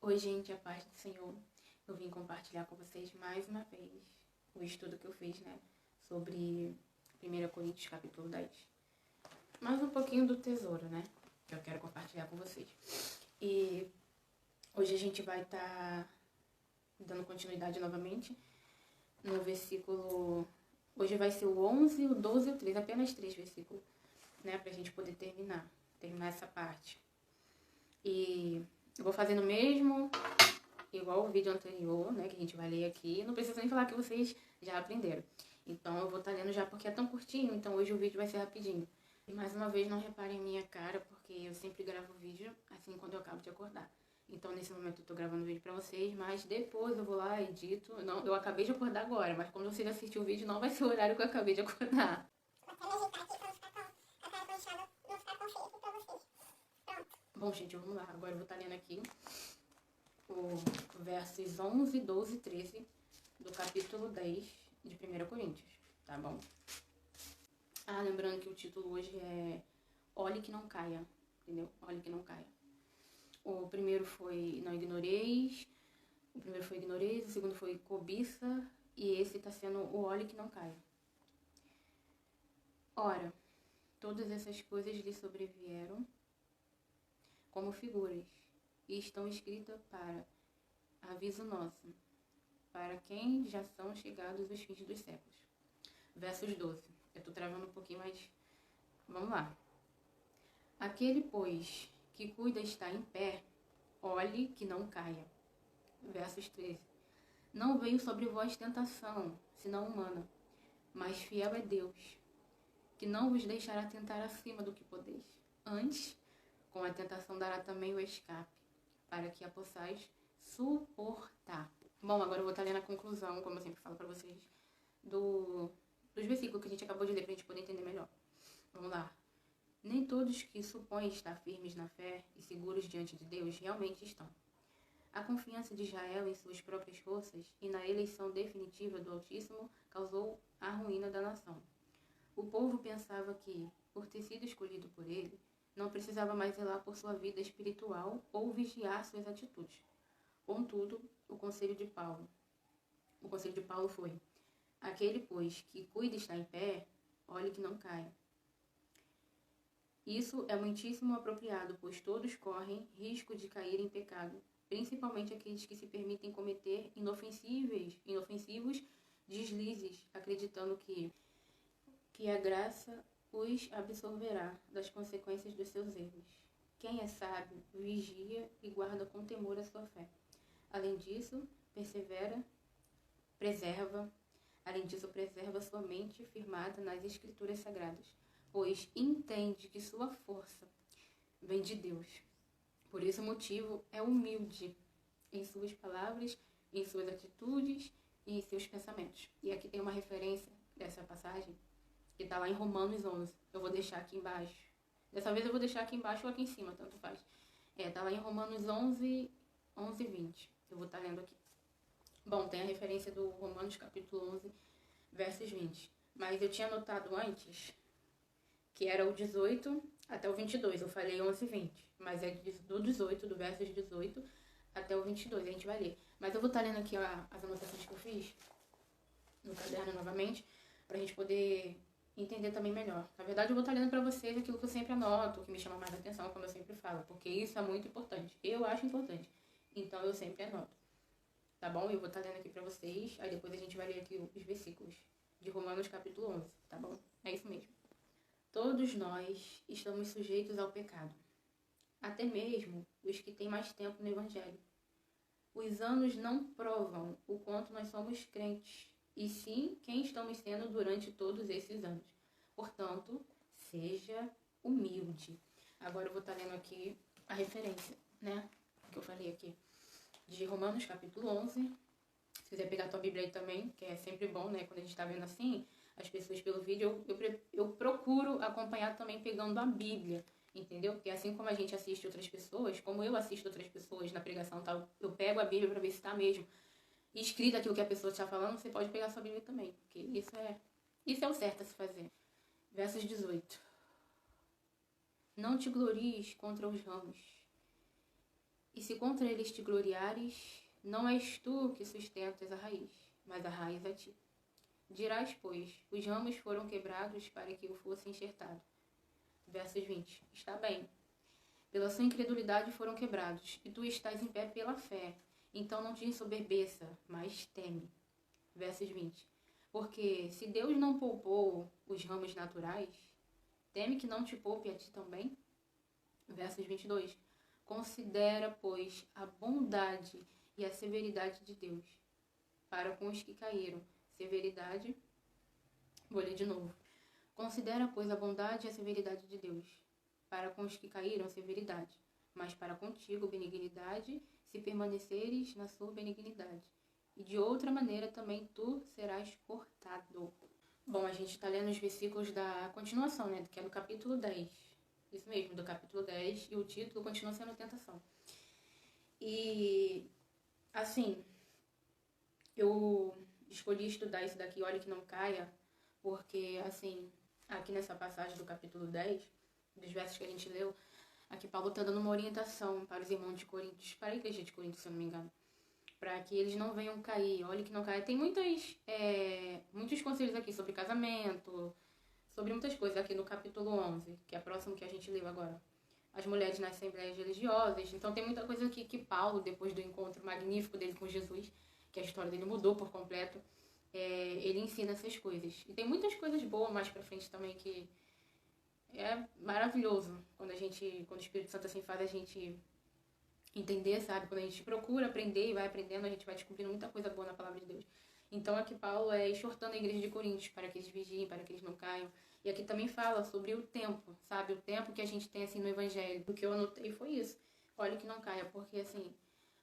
Oi, gente, a paz do Senhor. Eu vim compartilhar com vocês mais uma vez o estudo que eu fiz, sobre 1 Coríntios, capítulo 10. Mais um pouquinho do tesouro, que eu quero compartilhar com vocês. E hoje a gente vai estar dando continuidade novamente no versículo... Hoje vai ser o 11, o 12 e o 13, apenas 3 versículos, pra gente poder terminar essa parte. E eu vou fazendo mesmo, igual o vídeo anterior, que a gente vai ler aqui. Não preciso nem falar que vocês já aprenderam. Então eu vou estar lendo já porque é tão curtinho, então hoje o vídeo vai ser rapidinho. E mais uma vez, não reparem em minha cara, porque eu sempre gravo vídeo assim quando eu acabo de acordar. Então nesse momento eu tô gravando o vídeo pra vocês, mas depois eu vou lá, edito. Não, eu acabei de acordar agora, mas quando vocês assistirem o vídeo não vai ser o horário que eu acabei de acordar. Bom, gente, vamos lá. Agora eu vou estar lendo aqui os versos 11, 12 e 13 do capítulo 10 de 1 Coríntios, tá bom? Lembrando que o título hoje é Olhe que não caia, entendeu? Olhe que não caia. O primeiro foi Não Ignoreis, o segundo foi Cobiça, e esse tá sendo o Olhe que não caia. Ora, todas essas coisas lhe sobrevieram como figuras, e estão escritas para aviso nosso, para quem já são chegados os fins dos séculos. Versos 12. Eu tô travando um pouquinho, mas vamos lá. Aquele, pois, que cuida estar em pé, olhe que não caia. Versos 13. Não veio sobre vós tentação, senão humana, mas fiel é Deus, que não vos deixará tentar acima do que podeis. Antes, com a tentação dará também o escape, para que a possais suportar. Bom, agora eu vou estar lendo a conclusão, como eu sempre falo para vocês, dos versículos que a gente acabou de ler, para a gente poder entender melhor. Vamos lá. Nem todos que supõem estar firmes na fé e seguros diante de Deus realmente estão. A confiança de Israel em suas próprias forças e na eleição definitiva do Altíssimo causou a ruína da nação. O povo pensava que, por ter sido escolhido por ele, não precisava mais zelar por sua vida espiritual ou vigiar suas atitudes. Contudo, o conselho de Paulo foi: aquele, pois, que cuida estar em pé, olhe que não caia. Isso é muitíssimo apropriado, pois todos correm risco de cair em pecado, principalmente aqueles que se permitem cometer inofensivos deslizes, acreditando que a graça os absolverá das consequências dos seus erros. Quem é sábio, vigia e guarda com temor a sua fé. Além disso, preserva sua mente firmada nas Escrituras Sagradas, pois entende que sua força vem de Deus. Por esse motivo, é humilde em suas palavras, em suas atitudes e em seus pensamentos. E aqui tem uma referência dessa passagem, que está lá em Romanos 11. Eu vou deixar aqui embaixo. Dessa vez eu vou deixar aqui embaixo ou aqui em cima, tanto faz. Está lá em Romanos 11 e 20. Eu vou estar lendo aqui. Bom, tem a referência do Romanos capítulo 11, versos 20. Mas eu tinha anotado antes que era o 18 até o 22. Eu falei 11 e 20. Mas é do 18, do versos 18 até o 22. A gente vai ler. Mas eu vou estar lendo aqui as anotações que eu fiz no caderno novamente, pra gente poder entender também melhor. Na verdade, eu vou estar lendo pra vocês aquilo que eu sempre anoto, o que me chama mais atenção, como eu sempre falo, porque isso é muito importante. Eu acho importante. Então, eu sempre anoto. Tá bom? Eu vou estar lendo aqui pra vocês, aí depois a gente vai ler aqui os versículos de Romanos capítulo 11, tá bom? É isso mesmo. Todos nós estamos sujeitos ao pecado. Até mesmo os que têm mais tempo no Evangelho. Os anos não provam o quanto nós somos crentes, e sim quem estamos sendo durante todos esses anos. Portanto, seja humilde. Agora eu vou estar lendo aqui a referência, que eu falei aqui, de Romanos capítulo 11. Se quiser pegar a tua Bíblia aí também, que é sempre bom, quando a gente está vendo assim, as pessoas pelo vídeo, eu procuro acompanhar também pegando a Bíblia, entendeu? Porque assim como a gente assiste outras pessoas, como eu assisto outras pessoas na pregação e tal, eu pego a Bíblia para ver se está mesmo escrito aquilo que a pessoa está falando. Você pode pegar a sua Bíblia também, porque isso é o certo a se fazer. Versos 18. Não te glories contra os ramos. E se contra eles te gloriares, não és tu que sustentas a raiz, mas a raiz a ti. Dirás, pois, os ramos foram quebrados para que eu fosse enxertado. Versos 20. Está bem. Pela sua incredulidade foram quebrados, e tu estás em pé pela fé. Então não te ensoberbeça, mas teme. Versos 20. Porque se Deus não poupou os ramos naturais, teme que não te poupe a ti também? Versos 22. Considera, pois, a bondade e a severidade de Deus para com os que caíram. Severidade, vou ler de novo. Considera, pois, a bondade e a severidade de Deus para com os que caíram, severidade, mas para contigo, benignidade, se permaneceres na sua benignidade. E de outra maneira também tu serás cortado. Bom, a gente está lendo os versículos da continuação, né? Que é do capítulo 10. Isso mesmo, do capítulo 10. E o título continua sendo tentação. E, assim, eu escolhi estudar isso daqui, olha que não caia, porque, assim, aqui nessa passagem do capítulo 10, dos versos que a gente leu, aqui Paulo está dando uma orientação para os irmãos de Coríntios, para a igreja de Coríntios, se eu não me engano, para que eles não venham cair. Olha que não caia. Tem muitos conselhos aqui sobre casamento, sobre muitas coisas aqui no capítulo 11, que é próximo que a gente leu agora. As mulheres nas assembleias religiosas. Então tem muita coisa aqui que Paulo, depois do encontro magnífico dele com Jesus, que a história dele mudou por completo, ele ensina essas coisas. E tem muitas coisas boas mais pra frente também que é maravilhoso quando o Espírito Santo assim faz a gente entender, sabe? Quando a gente procura aprender e vai aprendendo, a gente vai descobrindo muita coisa boa na palavra de Deus. Então aqui Paulo exortando a igreja de Coríntios para que eles vigiem, para que eles não caiam. E aqui também fala sobre o tempo, sabe? O tempo que a gente tem assim no evangelho. O que eu anotei foi isso. Olha que não caia, porque assim,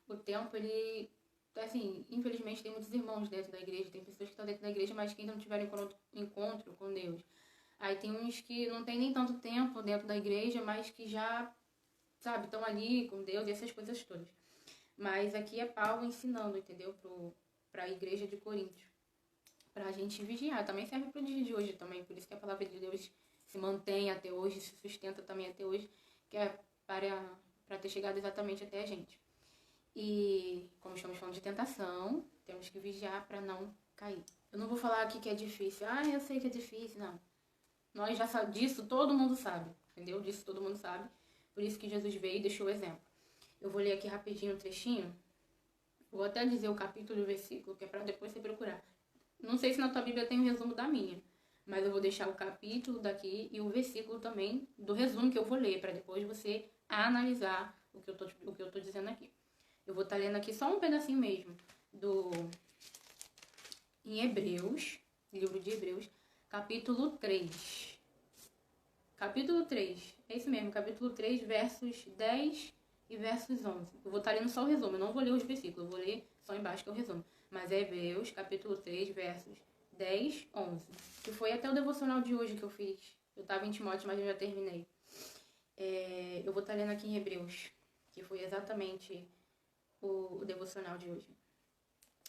o tempo ele... Assim, infelizmente tem muitos irmãos dentro da igreja, tem pessoas que estão dentro da igreja, mas que ainda não tiveram encontro com Deus. Aí tem uns que não tem nem tanto tempo dentro da igreja, mas que já, sabe, estão ali com Deus e essas coisas todas. Mas aqui é Paulo ensinando, entendeu? Para a igreja de Coríntios. Para a gente vigiar. Também serve para o dia de hoje também. Por isso que a palavra de Deus se mantém até hoje, se sustenta também até hoje, que é para ter chegado exatamente até a gente. E como estamos falando de tentação, temos que vigiar para não cair. Eu não vou falar aqui que é difícil. Ah, eu sei que é difícil. Não. Nós já sabemos disso, todo mundo sabe. Entendeu? Disso todo mundo sabe. Por isso que Jesus veio e deixou o exemplo. Eu vou ler aqui rapidinho um trechinho. Vou até dizer o capítulo e o versículo, que é para depois você procurar. Não sei se na tua Bíblia tem um resumo da minha, mas eu vou deixar o capítulo daqui e o versículo também do resumo que eu vou ler, para depois você analisar o que eu tô dizendo aqui. Eu vou estar lendo aqui só um pedacinho mesmo em Hebreus, livro de Hebreus, capítulo 3. Capítulo 3, é isso mesmo, capítulo 3, versos 10 e versos 11. Eu vou estar lendo só o resumo, eu não vou ler os versículos, eu vou ler só embaixo que é o resumo. Mas é Hebreus, capítulo 3, versos 10, 11. Que foi até o devocional de hoje que eu fiz. Eu estava em Timóteo, mas eu já terminei. Eu vou estar lendo aqui em Hebreus, que foi exatamente o devocional de hoje.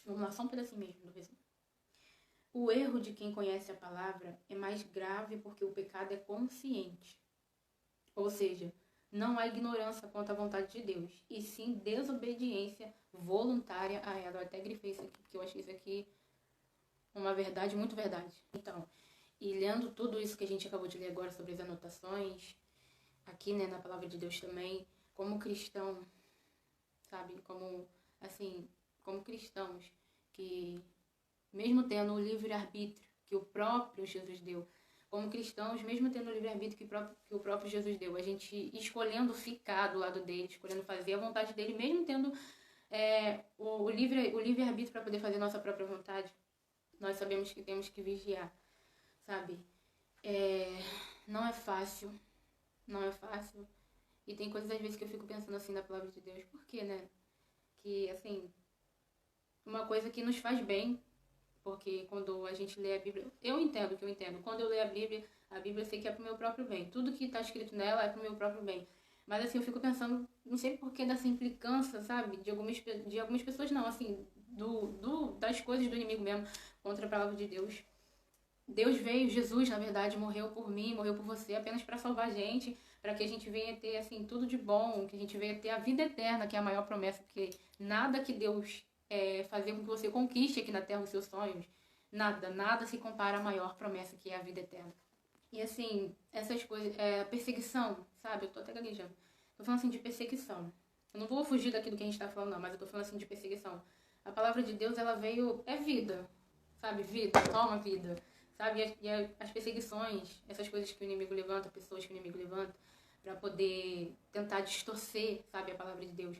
Vamos lá, só um pedacinho mesmo do resumo. O erro de quem conhece a palavra é mais grave porque o pecado é consciente. Ou seja, não há ignorância quanto à vontade de Deus, e sim desobediência voluntária a ela. Eu até grifei isso aqui, porque eu achei isso aqui uma verdade, muito verdade. Então, e lendo tudo isso que a gente acabou de ler agora sobre as anotações, aqui, né, na palavra de Deus também, como cristão, sabe, como cristãos que, mesmo tendo o livre-arbítrio que o próprio Jesus deu, como cristãos, mesmo tendo o livre-arbítrio que o próprio Jesus deu, a gente escolhendo ficar do lado dele, escolhendo fazer a vontade dele, mesmo tendo o livre-arbítrio para poder fazer a nossa própria vontade, nós sabemos que temos que vigiar, sabe? Não é fácil, e tem coisas às vezes que eu fico pensando assim na palavra de Deus, por quê, né? Que, assim, uma coisa que nos faz bem, porque quando a gente lê a Bíblia, eu entendo, quando eu leio a Bíblia eu sei que é pro meu próprio bem, tudo que está escrito nela é pro meu próprio bem, mas assim, eu fico pensando, não sei por que dessa implicância, sabe, de algumas pessoas não, assim, das coisas do inimigo mesmo, contra a palavra de Deus. Deus veio, Jesus, na verdade, morreu por mim, morreu por você, apenas para salvar a gente, para que a gente venha ter, assim, tudo de bom, que a gente venha ter a vida eterna, que é a maior promessa, porque nada que Deus fazer com que você conquiste aqui na Terra os seus sonhos, nada se compara à maior promessa, que é a vida eterna. E, assim, essas coisas, perseguição, sabe? Eu tô até gaguejando. Tô falando, assim, de perseguição. Eu não vou fugir daquilo que a gente tá falando, não, mas eu tô falando, assim, de perseguição. A palavra de Deus, ela veio, é vida, sabe? Vida, toma vida, sabe? E as perseguições, essas coisas que o inimigo levanta, pessoas que o inimigo levanta, para poder tentar distorcer, sabe, a palavra de Deus.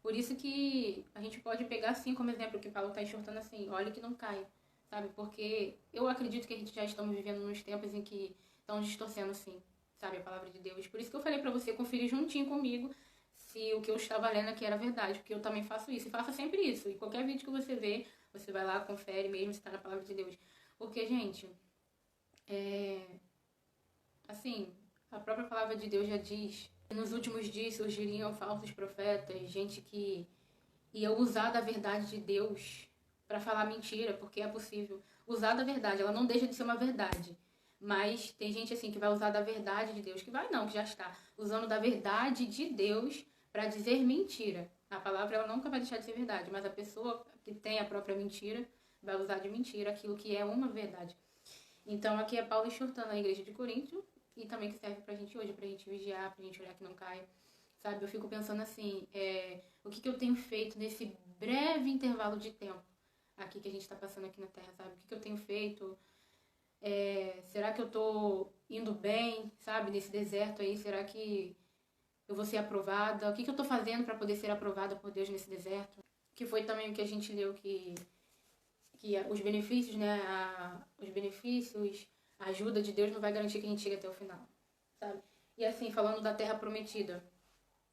Por isso que a gente pode pegar, assim, como exemplo, que Paulo está exortando assim, olha que não caia, sabe? Porque eu acredito que a gente já estamos vivendo nos tempos em que estão distorcendo, assim, sabe, a palavra de Deus. Por isso que eu falei para você conferir juntinho comigo se o que eu estava lendo aqui era verdade, porque eu também faço isso, e faço sempre isso. E qualquer vídeo que você vê, você vai lá, confere mesmo se está na palavra de Deus. Porque, gente, assim, a própria palavra de Deus já diz que nos últimos dias surgiriam falsos profetas, gente que ia usar da verdade de Deus para falar mentira, porque é possível usar da verdade, ela não deixa de ser uma verdade. Mas tem gente assim que vai usar da verdade de Deus, que vai não, que já está usando da verdade de Deus para dizer mentira. A palavra ela nunca vai deixar de ser verdade, mas a pessoa que tem a própria mentira vai usar de mentira aquilo que é uma verdade. Então aqui é Paulo exortando a igreja de Corinto e também que serve pra gente hoje, pra gente vigiar, pra gente olhar que não caia. Sabe, eu fico pensando assim, o que eu tenho feito nesse breve intervalo de tempo aqui que a gente tá passando aqui na Terra, sabe? O que eu tenho feito? Será que eu tô indo bem, sabe, nesse deserto aí? Será que eu vou ser aprovada? O que eu tô fazendo para poder ser aprovada por Deus nesse deserto? Que foi também o que a gente leu, que os benefícios, né, os benefícios, a ajuda de Deus não vai garantir que a gente chegue até o final, sabe? E assim, falando da Terra Prometida,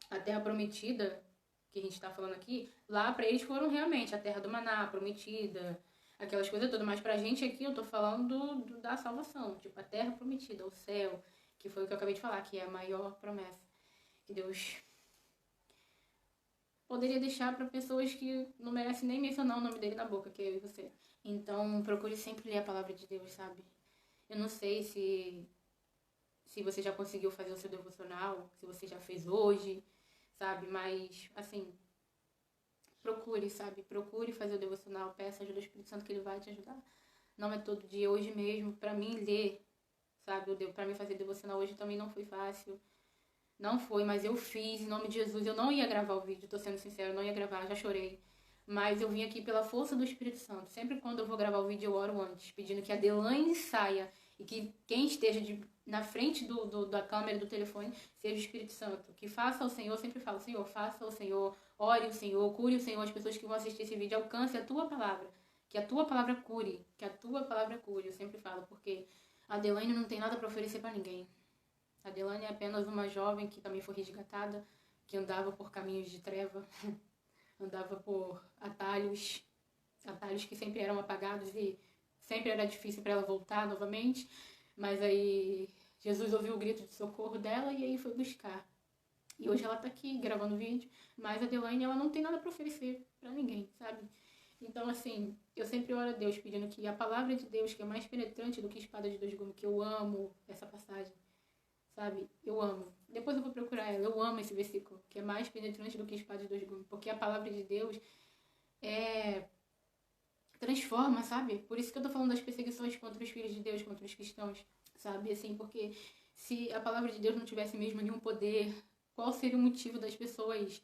a Terra Prometida, que a gente está falando aqui, lá para eles foram realmente a Terra do Maná, Prometida, aquelas coisas todas, mas pra gente aqui eu tô falando da salvação, tipo, a Terra Prometida, o céu, que foi o que eu acabei de falar, que é a maior promessa que Deus poderia deixar para pessoas que não merecem nem mencionar o nome dele na boca, que é eu e você. Então, procure sempre ler a palavra de Deus, sabe? Eu não sei se você já conseguiu fazer o seu devocional, se você já fez hoje, sabe? Mas, assim, procure, sabe? Procure fazer o devocional, peça ajuda do Espírito Santo que ele vai te ajudar. Não é todo dia, hoje mesmo, pra mim ler, sabe? Pra mim fazer devocional hoje também não foi fácil. Não foi, mas eu fiz, em nome de Jesus. Eu não ia gravar o vídeo, tô sendo sincera, eu não ia gravar, já chorei. Mas eu vim aqui pela força do Espírito Santo. Sempre quando eu vou gravar o vídeo, eu oro antes, pedindo que a Delaine saia e que quem esteja na frente da câmera do telefone seja o Espírito Santo. Que faça o Senhor, eu sempre falo, Senhor, faça o Senhor, ore o Senhor, cure o Senhor, as pessoas que vão assistir esse vídeo, alcance a tua palavra. Que a tua palavra cure, que a tua palavra cure. Eu sempre falo, porque a Delaine não tem nada para oferecer para ninguém. A Delane é apenas uma jovem que também foi resgatada, que andava por caminhos de treva, andava por atalhos que sempre eram apagados e sempre era difícil para ela voltar novamente. Mas aí Jesus ouviu o grito de socorro dela e aí foi buscar. E hoje ela tá aqui gravando vídeo, mas a Delane ela não tem nada para oferecer para ninguém, sabe? Então, assim, eu sempre oro a Deus pedindo que a palavra de Deus, que é mais penetrante do que espada de dois gumes, que eu amo essa passagem, sabe? Eu amo. Depois eu vou procurar ela. Eu amo esse versículo, que é mais penetrante do que espada de dois gumes, porque a palavra de Deus transforma, sabe? Por isso que eu tô falando das perseguições contra os filhos de Deus, contra os cristãos, sabe? Assim, porque se a palavra de Deus não tivesse mesmo nenhum poder, qual seria o motivo das pessoas,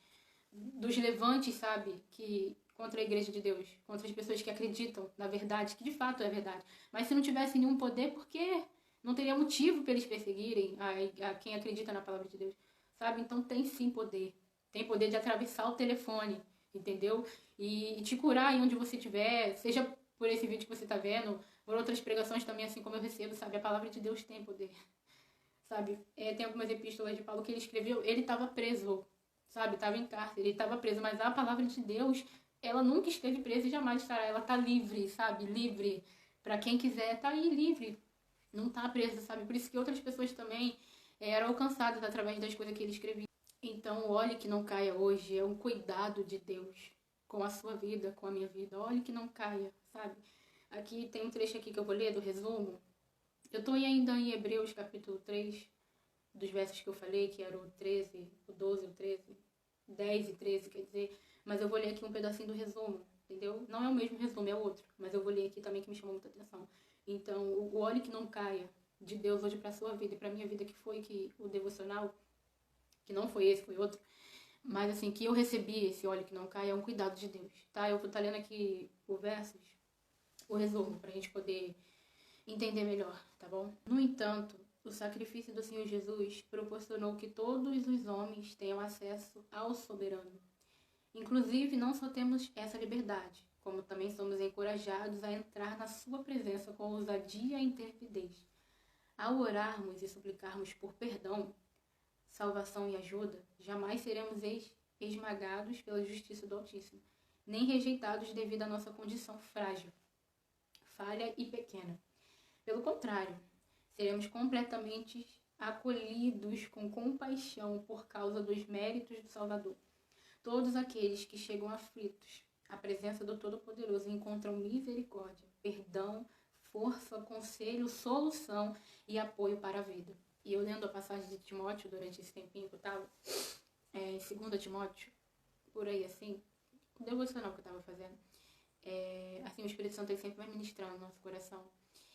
dos levantes, sabe? Que contra a igreja de Deus, contra as pessoas que acreditam na verdade, que de fato é verdade. Mas se não tivesse nenhum poder, por quê? Não teria motivo para eles perseguirem a quem acredita na palavra de Deus, sabe? Então tem sim poder. Tem poder de atravessar o telefone, entendeu? E te curar aí onde você estiver, seja por esse vídeo que você está vendo, por outras pregações também, assim como eu recebo, sabe? A palavra de Deus tem poder, sabe? Tem algumas epístolas de Paulo que ele escreveu, ele estava preso, sabe? Estava em cárcere, ele estava preso, mas a palavra de Deus, ela nunca esteve presa e jamais estará. Ela está livre, sabe? Livre. Para quem quiser, tá aí livre. Não tá presa, sabe? Por isso que outras pessoas também eram alcançadas através das coisas que ele escrevia. Então, olhe que não caia hoje. É um cuidado de Deus com a sua vida, com a minha vida. Olhe que não caia, sabe? Aqui tem um trecho aqui que eu vou ler do resumo. Eu tô ainda em Hebreus capítulo 3. dos versos que eu falei, que era o 13, o 12, o 13, 10 e 13, quer dizer, mas eu vou ler aqui um pedacinho do resumo, entendeu? Não é o mesmo resumo, é outro, mas eu vou ler aqui também que me chamou muita atenção. Então, o óleo que não caia de Deus hoje para a sua vida e para a minha vida, que foi que o devocional, que não foi esse, foi outro, mas assim, que eu recebi esse óleo que não cai, é um cuidado de Deus, tá? Eu vou estar lendo aqui o versos, o resumo, pra gente poder entender melhor, tá bom? No entanto, o sacrifício do Senhor Jesus proporcionou que todos os homens tenham acesso ao soberano. Inclusive, não só temos essa liberdade, como também somos encorajados a entrar na sua presença com ousadia e intrepidez. Ao orarmos e suplicarmos por perdão, salvação e ajuda, jamais seremos esmagados pela justiça do Altíssimo, nem rejeitados devido à nossa condição frágil, falha e pequena. Pelo contrário, seremos completamente acolhidos com compaixão por causa dos méritos do Salvador. Todos aqueles que chegam aflitos à presença do Todo-Poderoso encontram misericórdia, perdão, força, conselho, solução e apoio para a vida. E eu lendo a passagem de Timóteo durante esse tempinho que eu estava, em 2 Timóteo, por aí assim, o devocional que eu estava fazendo, assim, o Espírito Santo ele sempre vai ministrando no nosso coração.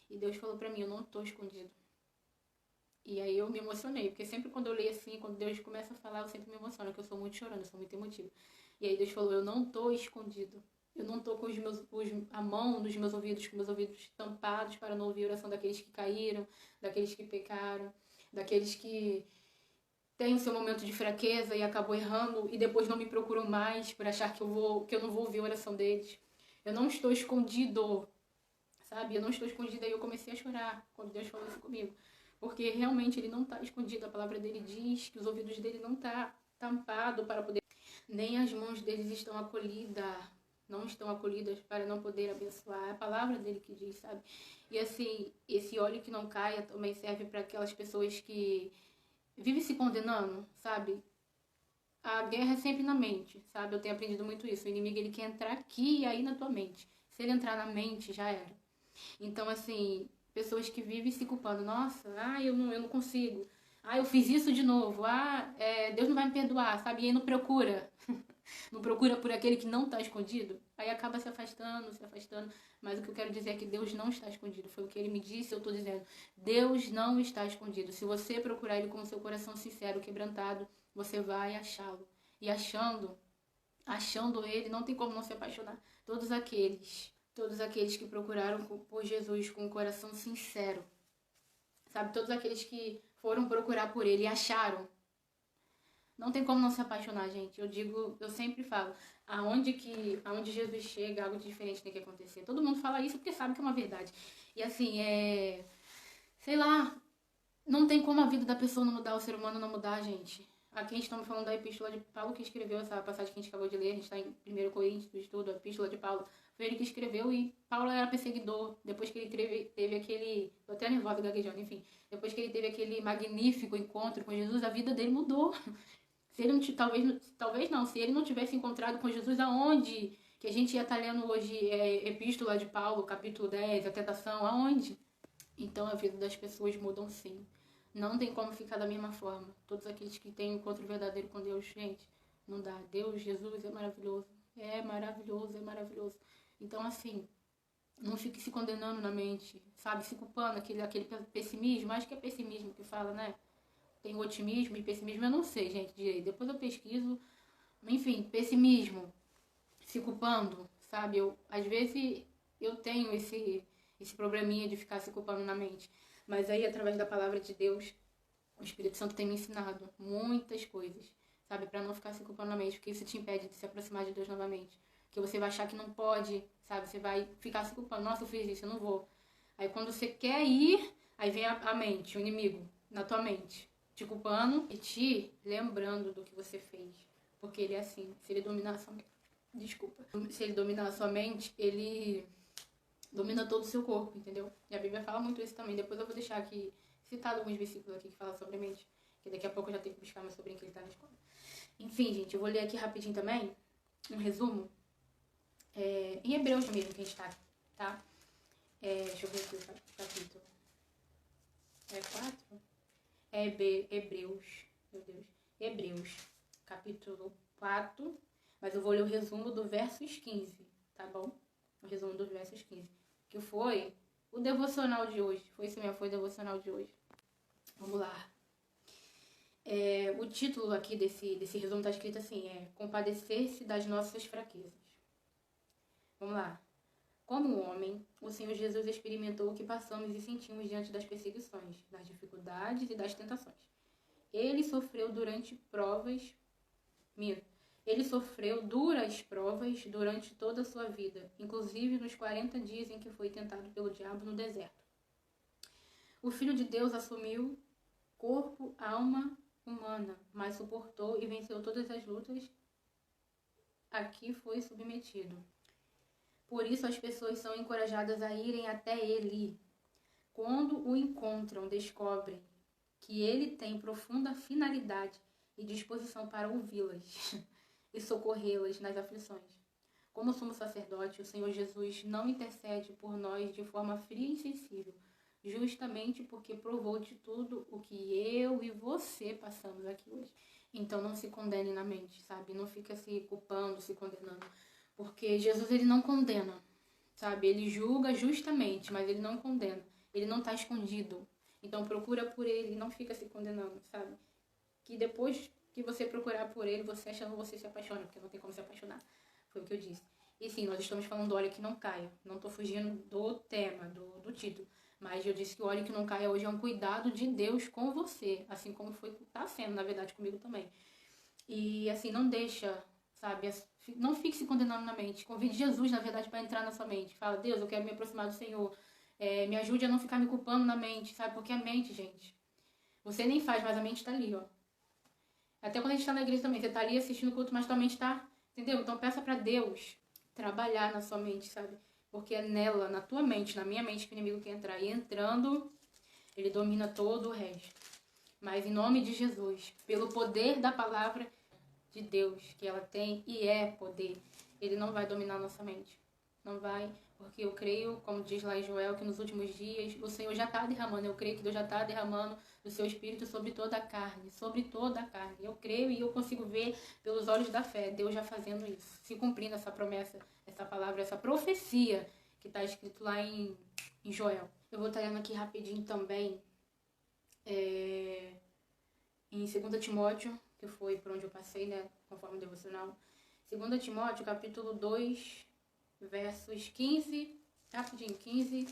E Deus falou pra mim, eu não estou escondido. E aí eu me emocionei, porque sempre quando eu leio assim, quando Deus começa a falar, eu sempre me emociono, porque eu sou muito chorando, eu sou muito emotiva. E aí Deus falou, eu não estou escondido. Eu não estou com a mão nos meus ouvidos, com meus ouvidos tampados para não ouvir a oração daqueles que caíram, daqueles que pecaram, daqueles que têm o seu momento de fraqueza e acabou errando e depois não me procuram mais por achar que eu não vou ouvir a oração deles. Eu não estou escondido, sabe? Eu não estou escondida. Aí eu comecei a chorar quando Deus falou isso comigo. Porque realmente ele não está escondido. A palavra dele diz que os ouvidos dele não estão tampados para poder... Nem as mãos deles estão acolhidas. Não estão acolhidas para não poder abençoar. É a palavra dele que diz, sabe? E assim, esse óleo que não caia também serve para aquelas pessoas que vivem se condenando, sabe? A guerra é sempre na mente, sabe? Eu tenho aprendido muito isso. O inimigo, ele quer entrar aqui e aí na tua mente. Se ele entrar na mente, já era. Então, assim, pessoas que vivem se culpando. Nossa, eu não consigo. Eu fiz isso de novo. Deus não vai me perdoar, sabe? E aí não procura. Não procura por aquele que não está escondido. Aí acaba se afastando, se afastando. Mas o que eu quero dizer é que Deus não está escondido. Foi o que ele me disse, eu estou dizendo. Deus não está escondido. Se você procurar ele com o seu coração sincero, quebrantado, você vai achá-lo. E achando ele, não tem como não se apaixonar. Todos aqueles que procuraram por Jesus com o coração sincero, sabe? Todos aqueles que foram procurar por ele e acharam. Não tem como não se apaixonar, gente. Eu sempre falo, aonde Jesus chega, algo diferente tem que acontecer. Todo mundo fala isso porque sabe que é uma verdade. E assim, sei lá, não tem como a vida da pessoa não mudar, o ser humano não mudar, gente. Aqui a gente está falando da epístola de Paulo, que escreveu essa passagem que a gente acabou de ler. A gente está em 1 Coríntios, tudo, a epístola de Paulo. Foi ele que escreveu e Paulo era perseguidor. Depois que ele teve aquele... Tô até nervosa, gaguejando, enfim. Depois que ele teve aquele magnífico encontro com Jesus, a vida dele mudou. Se ele não, talvez não, se ele não tivesse encontrado com Jesus, aonde? Que a gente ia estar lendo hoje epístola de Paulo, capítulo 10, a tentação, aonde? Então a vida das pessoas mudam sim. Não tem como ficar da mesma forma. Todos aqueles que têm um encontro verdadeiro com Deus, gente, não dá. Deus, Jesus é maravilhoso. É maravilhoso, é maravilhoso. Então, assim, não fique se condenando na mente, sabe? Se culpando, aquele pessimismo. Acho que é pessimismo que fala, né? Tem otimismo e pessimismo, eu não sei, gente, direito. Depois eu pesquiso. Enfim, pessimismo, se culpando, sabe? Às vezes eu tenho esse probleminha de ficar se culpando na mente. Mas aí, através da palavra de Deus, o Espírito Santo tem me ensinado muitas coisas, sabe? Pra não ficar se culpando na mente, porque isso te impede de se aproximar de Deus novamente. Que você vai achar que não pode, sabe? Você vai ficar se culpando. Nossa, eu fiz isso, eu não vou. Aí quando você quer ir, aí vem a mente, o inimigo, na tua mente, te culpando e te lembrando do que você fez. Porque ele é assim, se ele dominar a sua mente... Desculpa. Se ele dominar a sua mente, ele domina todo o seu corpo, entendeu? E a Bíblia fala muito isso também. Depois eu vou deixar aqui, citado alguns versículos aqui que falam sobre a mente. Que daqui a pouco eu já tenho que buscar meu sobrinho que ele tá na escola. Enfim, gente, eu vou ler aqui rapidinho também, um resumo. Em Hebreus mesmo que a gente tá? Deixa eu ver aqui o capítulo. 4? Hebreus, capítulo 4, mas eu vou ler o resumo do versos 15, tá bom? O resumo dos versos 15, que foi o devocional de hoje. Foi isso mesmo, foi o devocional de hoje. Vamos lá. O título aqui desse resumo está escrito assim, Compadecer-se das nossas fraquezas. Vamos lá. Como homem, o Senhor Jesus experimentou o que passamos e sentimos diante das perseguições, das dificuldades e das tentações. Ele sofreu duras provas durante toda a sua vida, inclusive nos 40 dias em que foi tentado pelo diabo no deserto. O Filho de Deus assumiu corpo, alma humana, mas suportou e venceu todas as lutas a que foi submetido. Por isso as pessoas são encorajadas a irem até ele. Quando o encontram, descobrem que ele tem profunda finalidade e disposição para ouvi-las e socorrê-las nas aflições. Como sumo sacerdote, o Senhor Jesus não intercede por nós de forma fria e insensível, justamente porque provou de tudo o que eu e você passamos aqui hoje. Então não se condene na mente, sabe? Não fica se culpando, se condenando. Porque Jesus, ele não condena, sabe? Ele julga justamente, mas ele não condena. Ele não está escondido. Então procura por ele, não fica se condenando, sabe? Que depois que você procurar por ele, você se apaixona, porque não tem como se apaixonar. Foi o que eu disse. E sim, nós estamos falando do óleo que não caia. Não estou fugindo do tema, do título. Mas eu disse que o óleo que não caia hoje é um cuidado de Deus com você. Assim como está sendo, na verdade, comigo também. E assim, não deixa, sabe? Não fique se condenando na mente. Convide Jesus, na verdade, para entrar na sua mente. Fala, Deus, eu quero me aproximar do Senhor. Me ajude a não ficar me culpando na mente, sabe? Porque a mente, gente, você nem faz, mas a mente está ali, ó. Até quando a gente está na igreja também, você está ali assistindo o culto, mas tua mente está, entendeu? Então peça para Deus trabalhar na sua mente, sabe? Porque é nela, na tua mente, na minha mente, que o inimigo quer entrar. E entrando, ele domina todo o resto. Mas em nome de Jesus, pelo poder da palavra de Deus, que ela tem e é poder, ele não vai dominar nossa mente. Não vai, porque eu creio, como diz lá em Joel, que nos últimos dias o Senhor já está derramando. Eu creio que Deus já está derramando do seu Espírito sobre toda a carne, sobre toda a carne. Eu creio e eu consigo ver pelos olhos da fé, Deus já fazendo isso, se cumprindo essa promessa, essa palavra, essa profecia que está escrito lá em Joel. Eu vou estar lendo aqui rapidinho também, em 2 Timóteo, que foi por onde eu passei, né, conforme o devocional. 2 Timóteo, capítulo 2, versos 15, rapidinho, 15.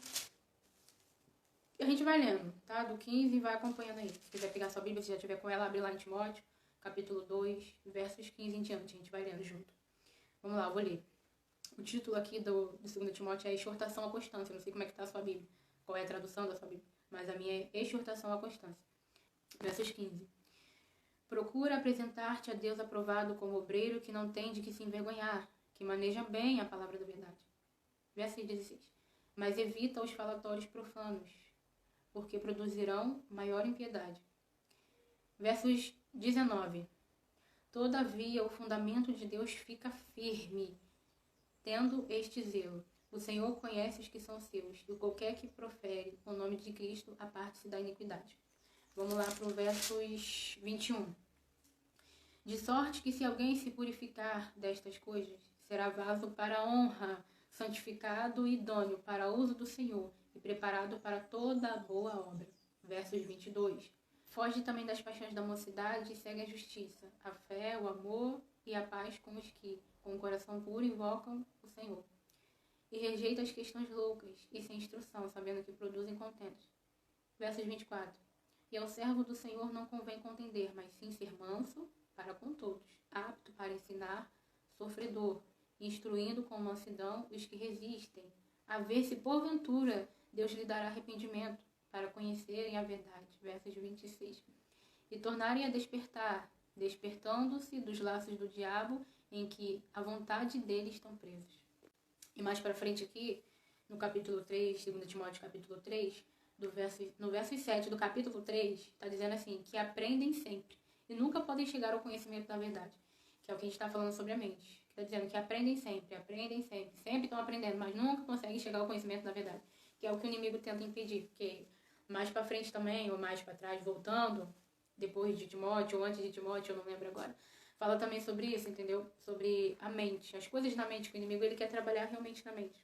A gente vai lendo, tá? Do 15 e vai acompanhando aí. Se quiser pegar sua Bíblia, se já tiver com ela, abre lá em Timóteo, capítulo 2, versos 15 em diante. A gente vai lendo junto. Vamos lá, eu vou ler. O título aqui do 2 Timóteo é Exortação à Constância. Eu não sei como é que tá a sua Bíblia, qual é a tradução da sua Bíblia, mas a minha é Exortação à Constância. Versos 15. Procura apresentar-te a Deus aprovado como obreiro que não tem de que se envergonhar, que maneja bem a palavra da verdade. Verso 16. Mas evita os falatórios profanos, porque produzirão maior impiedade. Versos 19. Todavia o fundamento de Deus fica firme, tendo este zelo. O Senhor conhece os que são seus, e qualquer que profere o nome de Cristo aparte-se da iniquidade. Vamos lá para o versos 21. De sorte que se alguém se purificar destas coisas, será vaso para a honra, santificado e idôneo para o uso do Senhor e preparado para toda a boa obra. Versos 22. Foge também das paixões da mocidade e segue a justiça, a fé, o amor e a paz com os que, com o coração puro, invocam o Senhor. E rejeita as questões loucas e sem instrução, sabendo que produzem contendas. Versos 24. E ao servo do Senhor não convém contender, mas sim ser manso para com todos, apto para ensinar, sofredor, instruindo com mansidão os que resistem, a ver se porventura Deus lhe dará arrependimento, para conhecerem a verdade. Versos 26. E tornarem a despertar, despertando-se dos laços do diabo, em que a vontade dele estão presos. E mais para frente aqui, no capítulo 3, 2 Timóteo capítulo 3, no verso 7 do capítulo 3, está dizendo assim, que aprendem sempre e nunca podem chegar ao conhecimento da verdade, que é o que a gente está falando sobre a mente. Está dizendo que aprendem sempre, sempre estão aprendendo, mas nunca conseguem chegar ao conhecimento da verdade, que é o que o inimigo tenta impedir, porque mais para frente também, ou mais para trás, voltando, depois de Timóteo, ou antes de Timóteo, eu não lembro agora. Fala também sobre isso, entendeu? Sobre a mente, as coisas na mente, que o inimigo ele quer trabalhar realmente na mente.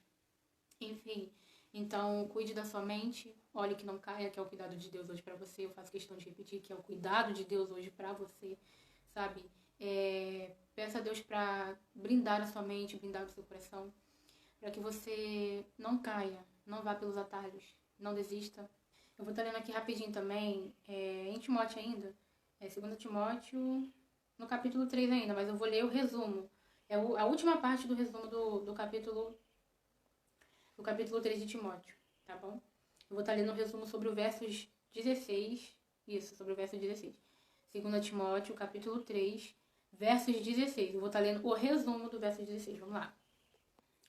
Enfim, então cuide da sua mente, olhe que não caia, que é o cuidado de Deus hoje para você. Eu faço questão de repetir que é o cuidado de Deus hoje para você, sabe? Peça a Deus para brindar a sua mente, brindar o seu coração, para que você não caia, não vá pelos atalhos, não desista. Eu vou estar lendo aqui rapidinho também, em Timóteo ainda, 2 Timóteo, no capítulo 3 ainda, mas eu vou ler o resumo. A última parte do resumo do capítulo 3 de Timóteo, tá bom? Eu vou estar lendo o resumo sobre o versos 16, sobre o verso 16. 2 Timóteo, capítulo 3, versos 16. Eu vou estar lendo o resumo do verso 16, vamos lá.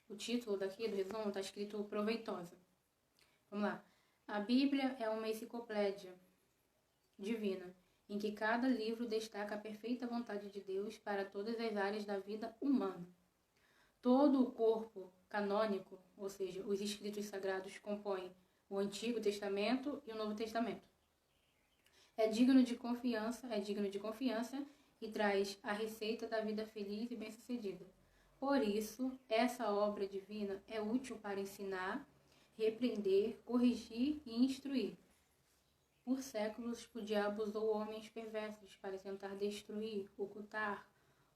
O título daqui do resumo está escrito proveitosa. Vamos lá. A Bíblia é uma enciclopédia divina, em que cada livro destaca a perfeita vontade de Deus para todas as áreas da vida humana. Todo o corpo canônico, ou seja, os escritos sagrados, compõem o Antigo Testamento e o Novo Testamento. É digno de confiança e traz a receita da vida feliz e bem-sucedida. Por isso, essa obra divina é útil para ensinar, repreender, corrigir e instruir. Por séculos, o diabo usou homens perversos para tentar destruir, ocultar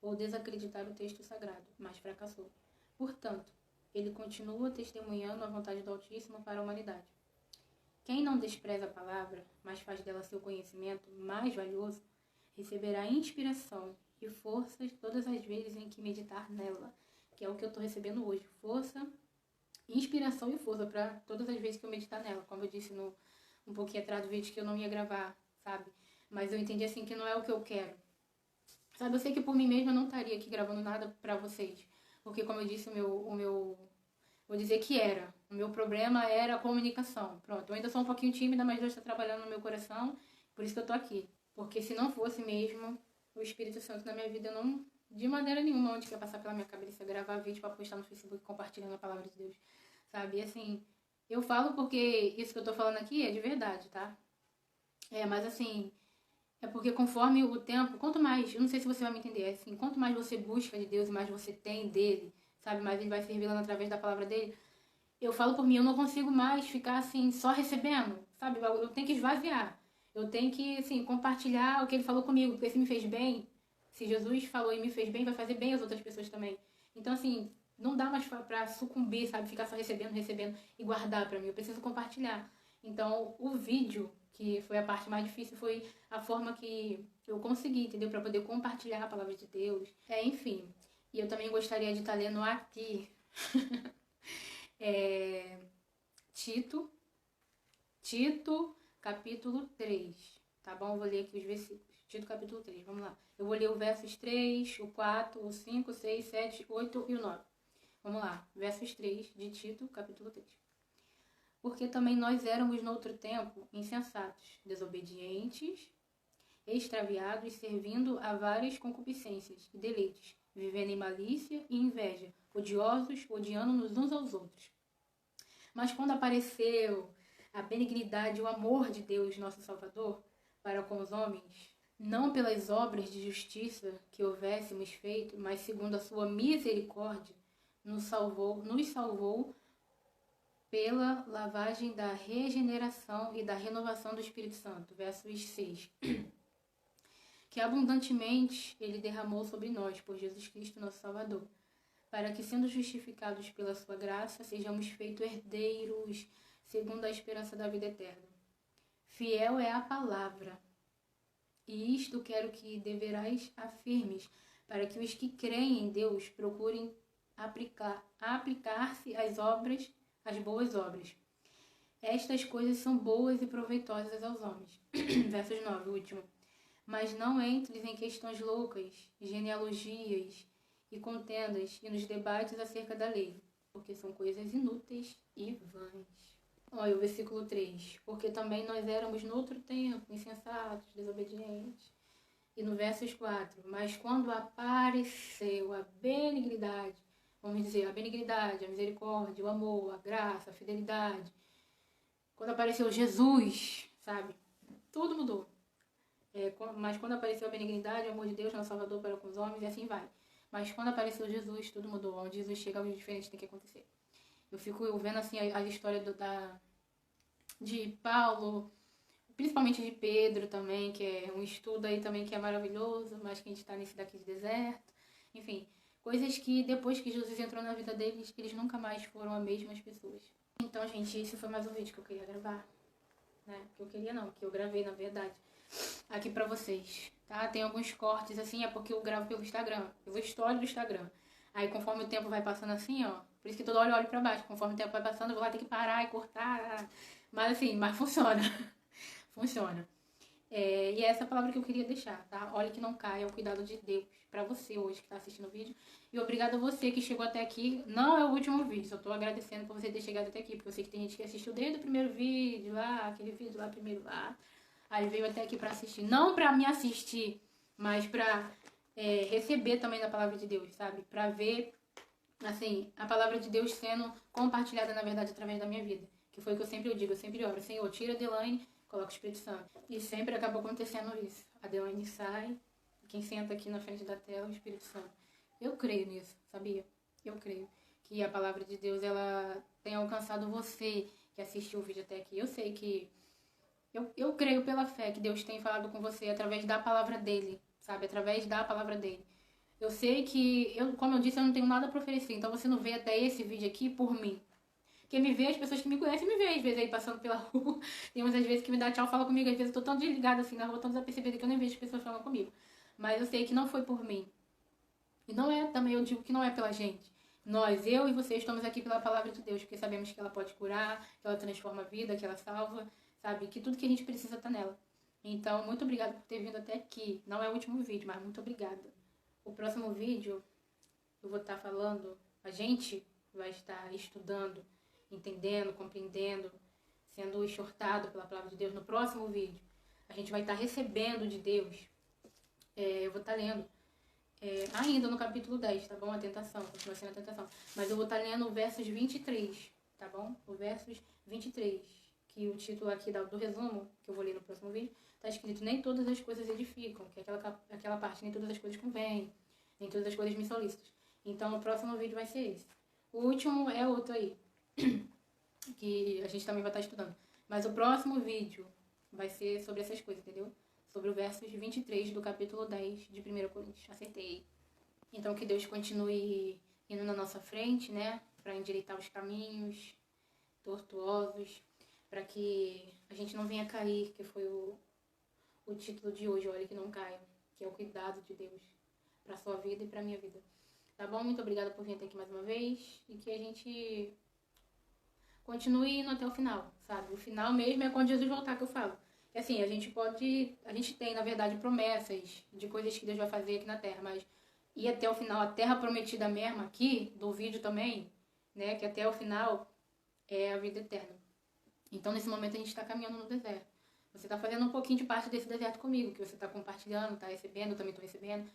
ou desacreditar o texto sagrado, mas fracassou. Portanto, ele continua testemunhando a vontade do Altíssimo para a humanidade. Quem não despreza a palavra, mas faz dela seu conhecimento mais valioso, receberá inspiração e forças todas as vezes em que meditar nela, que é o que eu estou recebendo hoje. Força, inspiração e força para todas as vezes que eu meditar nela. Como eu disse um pouquinho atrás do vídeo que eu não ia gravar, sabe? Mas eu entendi assim que não é o que eu quero. Sabe, eu sei que por mim mesma eu não estaria aqui gravando nada para vocês. Porque, como eu disse, vou dizer que era. O meu problema era a comunicação. Pronto, eu ainda sou um pouquinho tímida, mas Deus está trabalhando no meu coração. Por isso que eu tô aqui. Porque se não fosse mesmo o Espírito Santo na minha vida, eu não, de maneira nenhuma, onde quer passar pela minha cabeça, gravar vídeo para postar no Facebook compartilhando a palavra de Deus. Sabe? E assim, eu falo porque isso que eu tô falando aqui é de verdade, tá? Mas assim, é porque conforme o tempo, quanto mais, eu não sei se você vai me entender, assim, quanto mais você busca de Deus e mais você tem dele, sabe, mais ele vai se revelando através da palavra dele. Eu falo por mim, eu não consigo mais ficar assim, só recebendo, sabe, eu tenho que esvaziar. Eu tenho que, assim, compartilhar o que ele falou comigo, porque se me fez bem, se Jesus falou e me fez bem, vai fazer bem às outras pessoas também. Então, assim, não dá mais pra sucumbir, sabe, ficar só recebendo e guardar pra mim. Eu preciso compartilhar. Então, o vídeo, que foi a parte mais difícil, foi a forma que eu consegui, entendeu? Para poder compartilhar a palavra de Deus. Enfim. E eu também gostaria de estar lendo aqui Tito, capítulo 3. Tá bom? Eu vou ler aqui os versículos. Tito, capítulo 3. Vamos lá. Eu vou ler o versos 3, o 4, o 5, 6, 7, 8 e o 9. Vamos lá. Versos 3 de Tito, capítulo 3. Porque também nós éramos noutro tempo insensatos, desobedientes, extraviados, servindo a várias concupiscências e deleites, vivendo em malícia e inveja, odiosos, odiando-nos uns aos outros. Mas quando apareceu a benignidade e o amor de Deus, nosso Salvador, para com os homens, não pelas obras de justiça que houvéssemos feito, mas segundo a sua misericórdia, nos salvou pela lavagem da regeneração e da renovação do Espírito Santo. Versos 6. Que abundantemente ele derramou sobre nós, por Jesus Cristo, nosso Salvador, para que, sendo justificados pela sua graça, sejamos feitos herdeiros, segundo a esperança da vida eterna. Fiel é a palavra, e isto quero que deverás afirmes, para que os que creem em Deus procurem aplicar-se às boas obras. Estas coisas são boas e proveitosas aos homens. Versos 9, último. Mas não entres em questões loucas, genealogias e contendas e nos debates acerca da lei, porque são coisas inúteis e vãs. Olha o versículo 3. Porque também nós éramos noutro tempo, insensatos, desobedientes. E no versos 4. Mas quando apareceu a benignidade, vamos dizer, a benignidade, a misericórdia, o amor, a graça, a fidelidade, Quando apareceu Jesus, sabe? Tudo mudou. Mas quando apareceu a benignidade, o amor de Deus, nosso Salvador para com os homens, e assim vai. Mas quando apareceu Jesus, tudo mudou. Onde Jesus chega, algo diferente tem que acontecer. Eu fico vendo assim a história de Paulo, principalmente de Pedro também, que é um estudo aí também que é maravilhoso, mas que a gente está nesse daqui de deserto. Enfim, coisas que depois que Jesus entrou na vida deles, eles nunca mais foram as mesmas pessoas. Então, gente, esse foi mais um vídeo que eu queria gravar. Né? Que eu queria não, que eu gravei, na verdade, aqui pra vocês, tá? Tem alguns cortes, assim, é porque eu gravo pelo Instagram, pelo story do Instagram. Aí, conforme o tempo vai passando assim, ó, por isso que toda hora eu olho pra baixo, conforme o tempo vai passando, eu vou lá ter que parar e cortar. Mas, assim, mas funciona. Funciona. E é essa palavra que eu queria deixar, tá? Olha que não caia, é o cuidado de Deus pra você hoje que tá assistindo o vídeo. E obrigada a você que chegou até aqui. Não é o último vídeo, só tô agradecendo por você ter chegado até aqui, porque eu sei que tem gente que assistiu desde o primeiro vídeo lá, aquele vídeo lá, primeiro lá. Aí veio até aqui pra assistir. Não pra me assistir, mas pra receber também da palavra de Deus, sabe? Pra ver, assim, a palavra de Deus sendo compartilhada, na verdade, através da minha vida. Que foi o que eu sempre digo, eu sempre oro. Senhor, tira a Delaine, coloca o Espírito Santo. E sempre acabou acontecendo isso. A Delaine sai, quem senta aqui na frente da tela é o Espírito Santo. Eu creio nisso, sabia? Eu creio que a palavra de Deus, ela tem alcançado você que assistiu o vídeo até aqui. Eu sei que eu creio pela fé que Deus tem falado com você através da palavra dele, sabe? Através da palavra dele. Eu sei que, como eu disse, eu não tenho nada pra oferecer. Então você não veio até esse vídeo aqui por mim. Quem me vê, as pessoas que me conhecem me veem, às vezes aí passando pela rua. Tem umas às vezes que me dá tchau, fala comigo. Às vezes eu tô tão desligada assim na rua, tão desapercebida que eu nem vejo as pessoas falando comigo. Mas eu sei que não foi por mim. E não é também, eu digo que não é pela gente. Nós, eu e você, estamos aqui pela palavra de Deus, porque sabemos que ela pode curar, que ela transforma a vida, que ela salva, sabe? Que tudo que a gente precisa tá nela. Então, muito obrigada por ter vindo até aqui. Não é o último vídeo, mas muito obrigada. O próximo vídeo, eu vou estar falando, a gente vai estar estudando, entendendo, compreendendo, sendo exortado pela palavra de Deus. No próximo vídeo, a gente vai estar recebendo de Deus. Eu vou estar lendo ainda no capítulo 10, tá bom? A tentação, continua sendo a tentação. Mas eu vou estar lendo o versos 23, tá bom? O versos 23, que o título aqui do resumo, que eu vou ler no próximo vídeo, tá escrito: nem todas as coisas edificam, que é aquela parte, nem todas as coisas convêm, nem todas as coisas me solicitam. Então o próximo vídeo vai ser esse. O último é outro aí, que a gente também vai estar estudando. Mas o próximo vídeo vai ser sobre essas coisas, entendeu? Sobre o versos 23 do capítulo 10 de 1 Coríntios. Acertei. Então, que Deus continue indo na nossa frente, né? Para endireitar os caminhos tortuosos, para que a gente não venha cair, que foi o título de hoje, Olha que não caia, que é o cuidado de Deus para sua vida e para minha vida. Tá bom? Muito obrigada por vir até aqui mais uma vez e que a gente continue indo até o final, sabe? O final mesmo é quando Jesus voltar, que eu falo. E assim, a gente tem, na verdade, promessas de coisas que Deus vai fazer aqui na Terra, mas ir até o final, a Terra Prometida mesmo aqui, do vídeo também, né, que até o final é a vida eterna. Então, nesse momento, a gente está caminhando no deserto. Você está fazendo um pouquinho de parte desse deserto comigo, que você está compartilhando, está recebendo, eu também estou recebendo.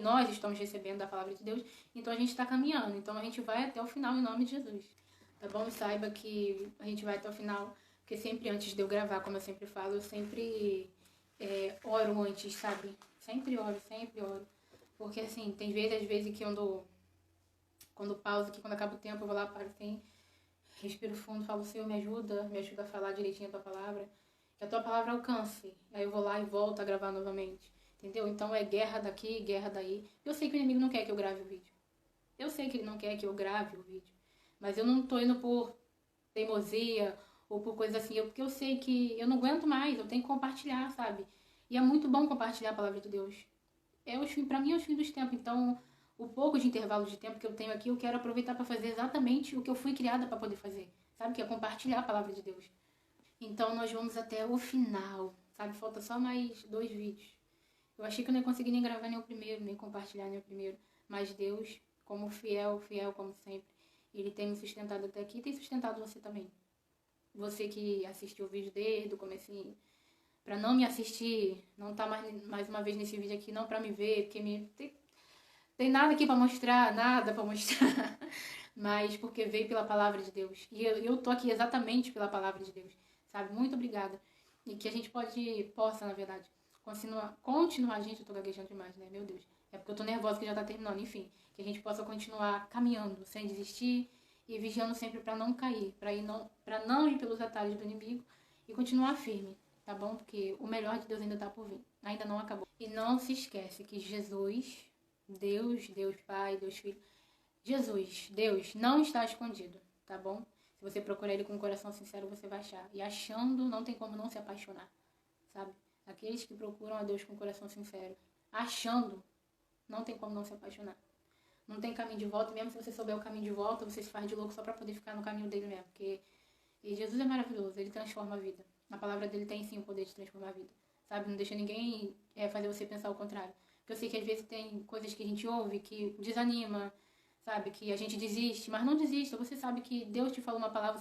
Nós estamos recebendo da palavra de Deus, então a gente está caminhando. Então, a gente vai até o final em nome de Jesus. Tá bom? E saiba que a gente vai até o final. Porque sempre antes de eu gravar, como eu sempre falo, eu sempre oro antes, sabe? Sempre oro. Porque assim, tem às vezes que eu ando, quando pauso aqui, quando acaba o tempo, eu vou lá, paro assim, respiro fundo, falo: Senhor, me ajuda a falar direitinho a tua palavra, que a tua palavra alcance. Aí eu vou lá e volto a gravar novamente, entendeu? Então é guerra daqui, guerra daí. Eu sei que o inimigo não quer que eu grave o vídeo. Eu sei que ele não quer que eu grave o vídeo. Mas eu não tô indo por teimosia ou por coisa assim, porque eu sei que eu não aguento mais, eu tenho que compartilhar, sabe? E é muito bom compartilhar a palavra de Deus. Pra mim é os fins dos tempos, então o pouco de intervalo de tempo que eu tenho aqui, eu quero aproveitar para fazer exatamente o que eu fui criada para poder fazer, sabe? Que é compartilhar a palavra de Deus. Então nós vamos até o final, sabe? Falta só mais 2 vídeos. Eu achei que eu não ia conseguir nem gravar nem o primeiro, nem compartilhar nem o primeiro, mas Deus, como fiel como sempre, Ele tem me sustentado até aqui e tem sustentado você também. Você que assistiu o vídeo desde o comecinho, pra não me assistir, não tá mais uma vez nesse vídeo aqui, não pra me ver, porque tem nada aqui pra mostrar, nada pra mostrar. mas porque veio pela palavra de Deus. E eu tô aqui exatamente pela palavra de Deus, sabe? Muito obrigada. E que a gente possa, na verdade, continuar, gente, eu tô gaguejando demais, né? Meu Deus. É porque eu tô nervosa que já tá terminando, enfim. Que a gente possa continuar caminhando, sem desistir e vigiando sempre para não cair, para não ir pelos atalhos do inimigo e continuar firme, tá bom? Porque o melhor de Deus ainda tá por vir, ainda não acabou. E não se esquece que Jesus, Deus Pai, Deus Filho, Jesus, Deus, não está escondido, tá bom? Se você procurar ele com um coração sincero, você vai achar. E achando, não tem como não se apaixonar, sabe? Aqueles que procuram a Deus com um coração sincero, achando, não tem como não se apaixonar. Não tem caminho de volta, mesmo se você souber o caminho de volta, você se faz de louco só para poder ficar no caminho dele mesmo. Porque Jesus é maravilhoso, ele transforma a vida. A palavra dele tem sim o poder de transformar a vida, sabe? Não deixa ninguém fazer você pensar o contrário. Porque eu sei que às vezes tem coisas que a gente ouve que desanima, sabe? Que a gente desiste, mas não desista. Você sabe que Deus te falou uma palavra,